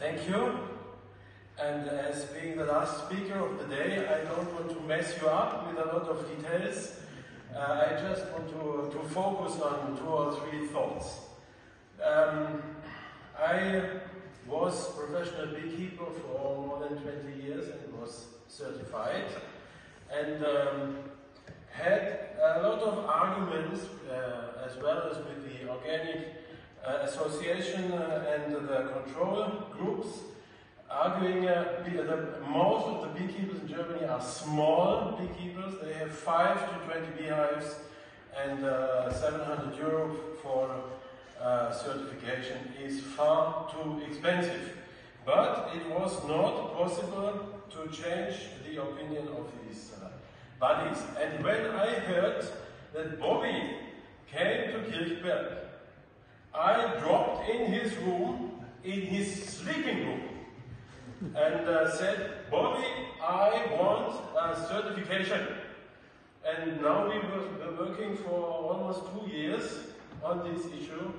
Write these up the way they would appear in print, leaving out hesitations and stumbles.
Thank you. And as being the last speaker of the day, I don't want to mess you up with a lot of details. I just want to focus on 2 or 3 thoughts. I was professional beekeeper for more than 20 years and was certified, and had a lot of arguments as well as with the Organic Association and the control groups, arguing that most of the beekeepers in Germany are small beekeepers. They have 5 to 20 beehives, and 700 euro for certification is far too expensive. But it was not possible to change the opinion of these bodies. And when I heard that Bobby came to Kilchberg, I dropped in his room, in his sleeping room, and said, Bobby, I want a certification. And now we were working for almost 2 years on this issue,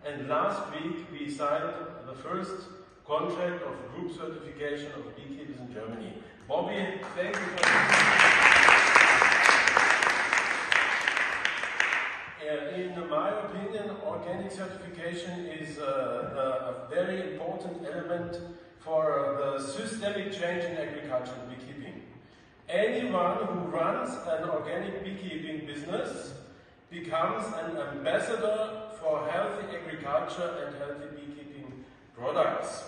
and last week we signed the first contract of group certification of beekeepers in Germany. Bobby, thank you for this. In my opinion, organic certification is a very important element for the systemic change in agricultural beekeeping. Anyone who runs an organic beekeeping business becomes an ambassador for healthy agriculture and healthy beekeeping products.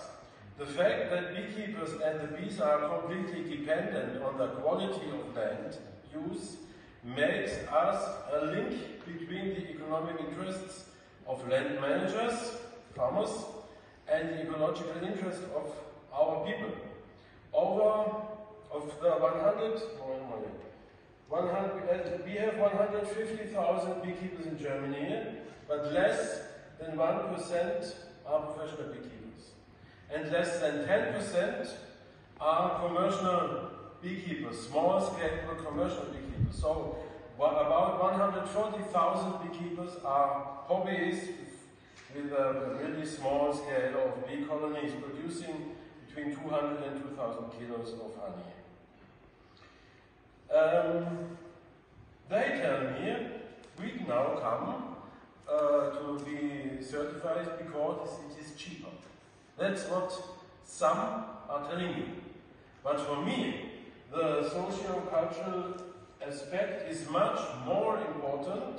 The fact that beekeepers and the bees are completely dependent on the quality of land use makes us a link between the economic interests of land managers, farmers, and the ecological interest of our people. We have 150,000 beekeepers in Germany, but less than 1% are professional beekeepers. And less than 10% are commercial beekeepers, small-scale commercial beekeepers. So about 140,000 beekeepers are hobbyists with a really small scale of bee colonies producing between 200 and 2,000 kilos of honey. They tell me we now come to be certified because it is cheaper. That's what some are telling me. But for me, the socio-cultural aspect is much more important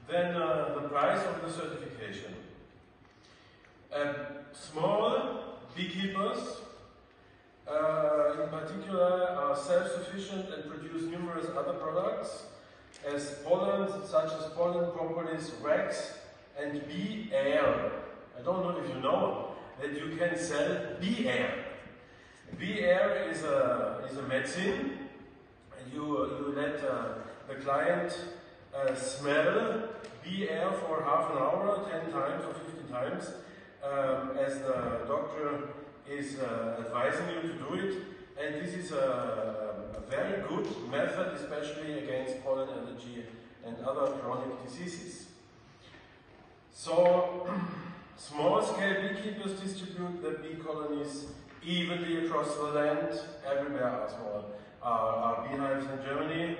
than the price of the certification. Small beekeepers, in particular, are self-sufficient and produce numerous other products, as pollen, such as pollen, propolis, wax, and bee air. I don't know if you know that you can sell bee air. Bee air is a medicine. You let the client smell bee air for half an hour, 10 times or 15 times, as the doctor is advising you to do it. And this is a very good method, especially against pollen allergy and other chronic diseases. So, small-scale beekeepers distribute the bee colonies evenly across the land. Everywhere are beehives in Germany.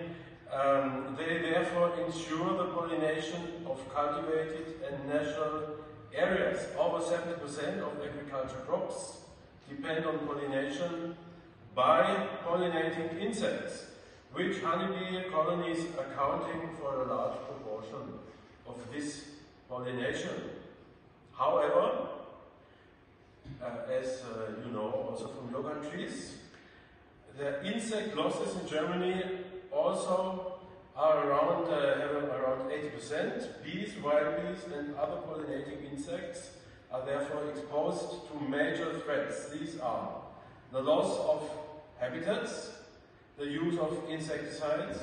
They therefore ensure the pollination of cultivated and natural areas. Over 70% of agricultural crops depend on pollination by pollinating insects, which honeybee colonies accounting for a large proportion of this pollination. However, as you know also from your countries, the insect losses in Germany also are around 80%. Bees, wild bees, and other pollinating insects are therefore exposed to major threats. These are the loss of habitats, the use of insecticides,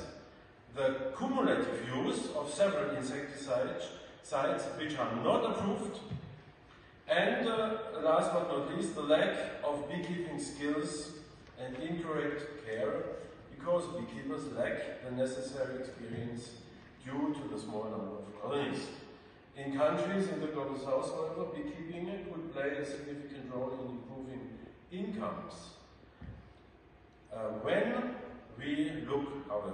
the cumulative use of several insecticides which are not approved, and last but not least, the lack of beekeeping skills and incorrect care, because beekeepers lack the necessary experience due to the small number of colonies. In countries in the global south, however, beekeeping could play a significant role in improving incomes. When we look, however,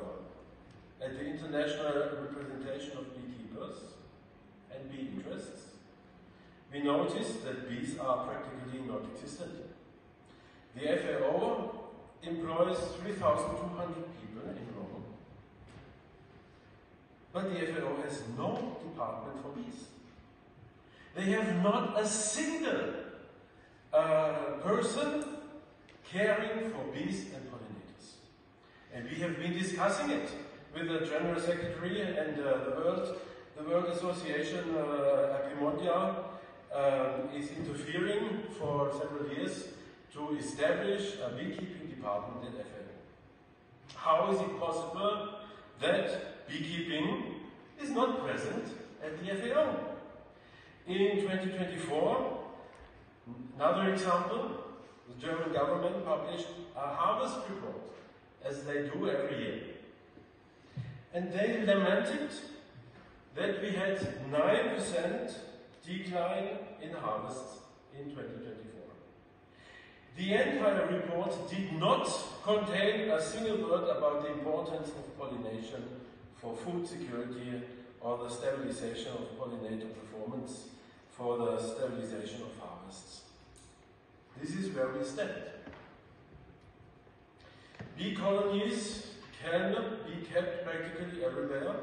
at the international representation of beekeepers and bee interests, we notice that bees are practically not existent. The FAO employs 3,200 people in Rome, but the FAO has no department for bees. They have not a single person caring for bees and pollinators. And we have been discussing it with the General Secretary and the World Association Apimondia is interfering for several years to establish a beekeeping department at FAO. How is it possible that beekeeping is not present at the FAO? In 2024, another example, the German government published a harvest report, as they do every year. And they lamented that we had 9% decline in harvests in 2024. The entire report did not contain a single word about the importance of pollination for food security or the stabilization of pollinator performance for the stabilization of harvests. This is where we stand. Bee colonies can be kept practically everywhere,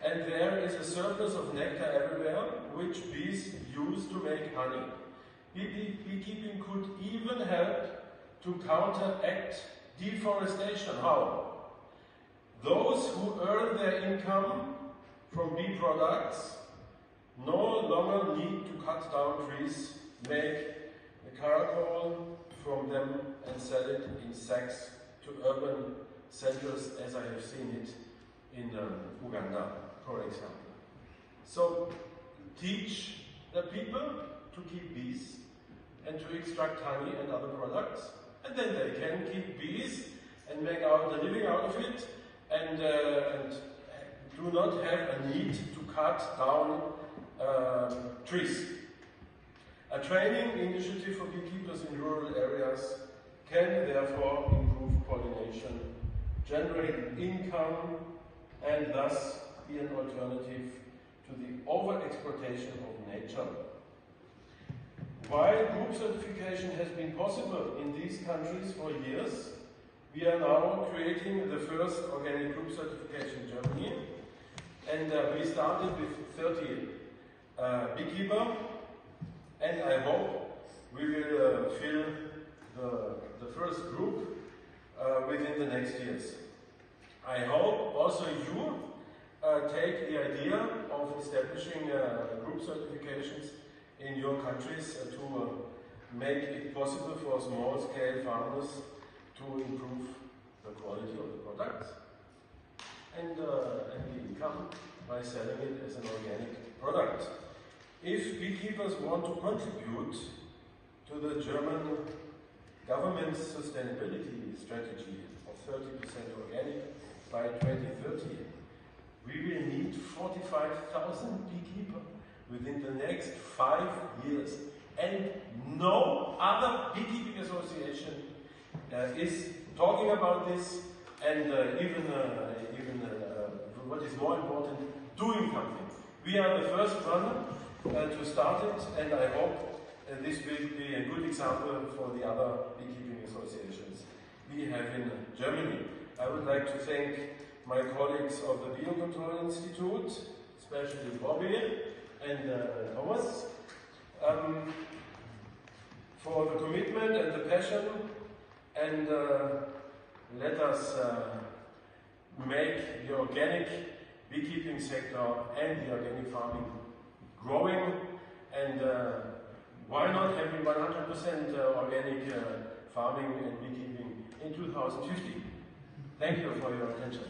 and there is a surplus of nectar everywhere, which bees use to make honey. Beekeeping could even help to counteract deforestation. How? Those who earn their income from bee products no longer need to cut down trees, make the charcoal from them and sell it in sacks to urban centers, as I have seen it in Uganda, for example. So teach the people to keep bees and to extract honey and other products, and then they can keep bees and make a living out of it, and do not have a need to cut down trees. A training initiative for beekeepers in rural areas can therefore improve pollination, generate income, and thus be an alternative to the overexploitation of nature. While group certification has been possible in these countries for years, we are now creating the first organic group certification in Germany, and we started with 30 beekeepers, and I hope we will fill the first group within the next years. I hope also you take the idea of establishing group certifications in your countries to make it possible for small-scale farmers to improve the quality of the products and the income by selling it as an organic product. If beekeepers want to contribute to the German government's sustainability strategy of 30% organic by 2030, we will need 45,000 beekeepers within the next 5 years. And no other beekeeping association is talking about this, and even what is more important, doing something. We are the first one to start it, and I hope this will be a good example for the other beekeeping associations we have in Germany. I would like to thank my colleagues of the Biocontrol Institute, especially Bobby and Thomas, for the commitment and the passion, and let us make the organic beekeeping sector and the organic farming growing, and why not having 100% organic farming and beekeeping in 2050? Thank you for your attention.